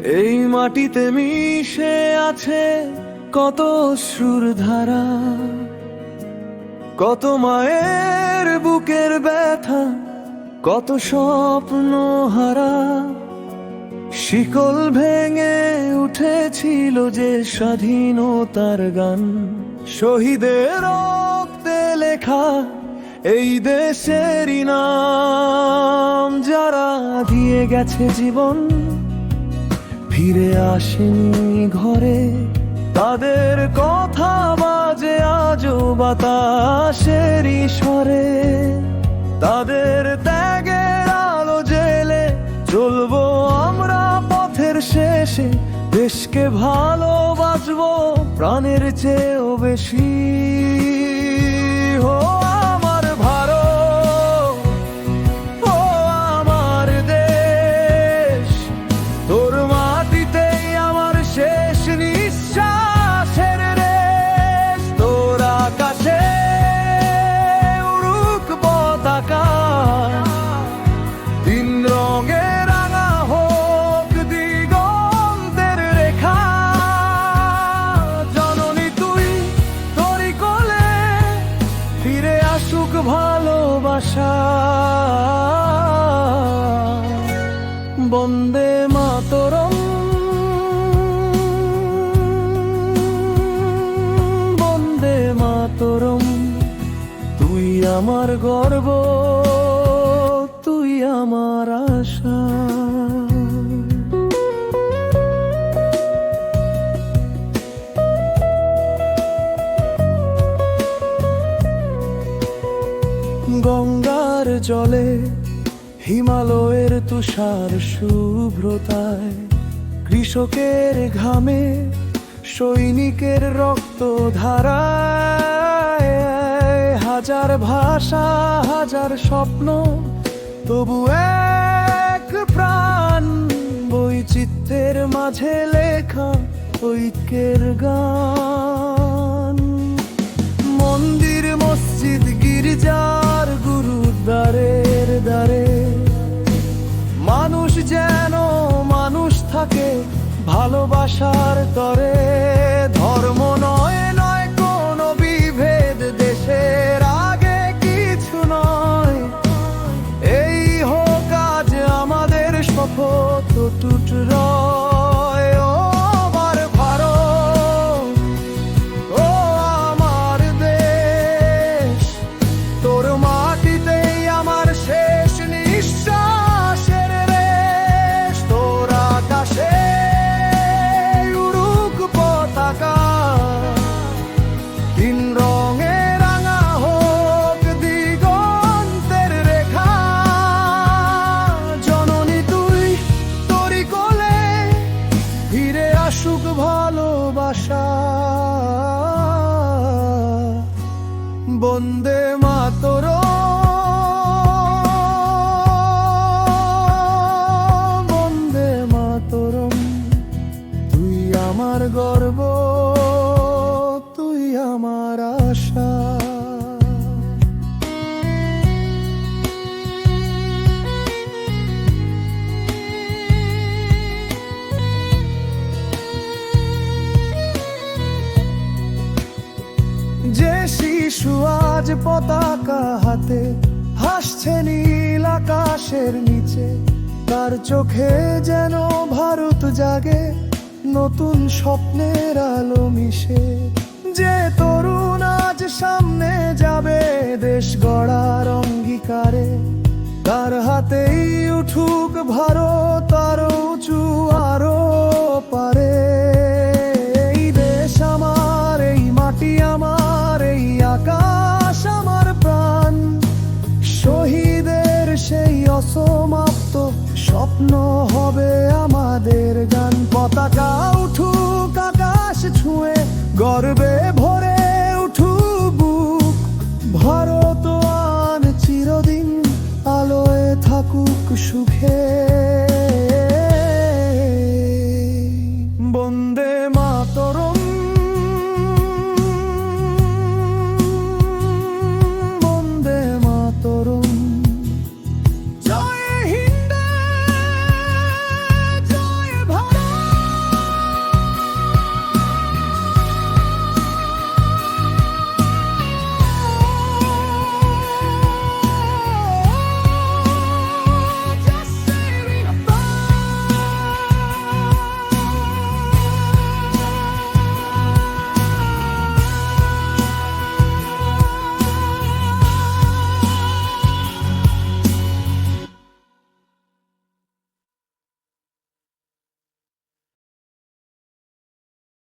এই মাটিতে মিশে আছে কত অশ্রুর ধারা, কত মায়ের বুকের ব্যথা, কত স্বপ্ন হারা। শিকল ভেঙে উঠেছিল যে স্বাধীনতার গান, শহীদের রক্তে লেখা এই দেশেরই নাম। যারা দিয়ে গেছে জীবন, ফিরে আসেনি ঘরে, তাদের কথা বাজে আজও বাতাসের স্বরে। তাদের ত্যাগের আলো জেলে চলবো আমরা পথের শেষে, দেশকে ভালোবাসবো প্রাণের চেয়েও বেশি। ও আমার ভারত, ও আমার দেশ, তোর মাটিতেই আমার শেষ নিঃশ্বাসের রেশ। তোর আকাশে উড়ুক পতাকা, তিন রঙে রাঙা হোক দিগন্তের রেখা। জননী তুই, তোরই কোলে ফিরে আসুক ভালোবাসা। বন্দে মাতরম, বন্দে মাতরম। তুই আমার গর্ব, তুই আমার আশা। গঙ্গার জলে, হিমালয়ের তুষার শুভ্রতায়, কৃষকের ঘামে, সৈনিকের রক্ত ধারায়। হাজার ভাষা, হাজার স্বপ্ন, তবু এক প্রাণ। বৈচিত্র্যের মাঝে লেখা ঐক্যের গান। মন্দির, মসজিদ, গির্জার, গুরুদ্বারের দ্বারে মানুষ যেন মানুষ থাকে ভালোবাসার তরে। ধর্ম নয়, নয় কোনো বিভেদ, দেশের আগে কিছু নয়। এই হোক আজ আমাদের শপথ টুট রয়। ও আমার ভারত, ও আমার দেশ, তোর মাটিতেই আমার শেষ নিঃশ্বাসের রেশ। তোর আকাশে উড়ুক পতাকা, তিন রঙে রাঙা হোক দিগন্তের রেখা। জননী তুই, তোরই কোলে ফিরে আসুক ভালোবাসা। বন্দে মাতরম, বন্দে মাতরম। তুই আমার গর্ব, তুই আমার আশা। যে শিশু আজ পতাকা হাতে হাসছে নীল আকাশের নিচে, তার চোখে যেন ভারত জাগে নতুন স্বপ্নের আলো মিশে। যে তরুণ আজ সামনে যাবে দেশ গড়ার অঙ্গীকারে, তার হাতেই উঠুক ভারত আরো উঁচু আরো পারে। এই দেশ আমার, এই মাটি আমার, এই আকাশ আমার প্রাণ। শহীদের সেই অসমাপ্ত স্বপ্ন হবে আমাদের গান। পতাকা উঠুক আকাশ ছুঁয়ে, গর্বে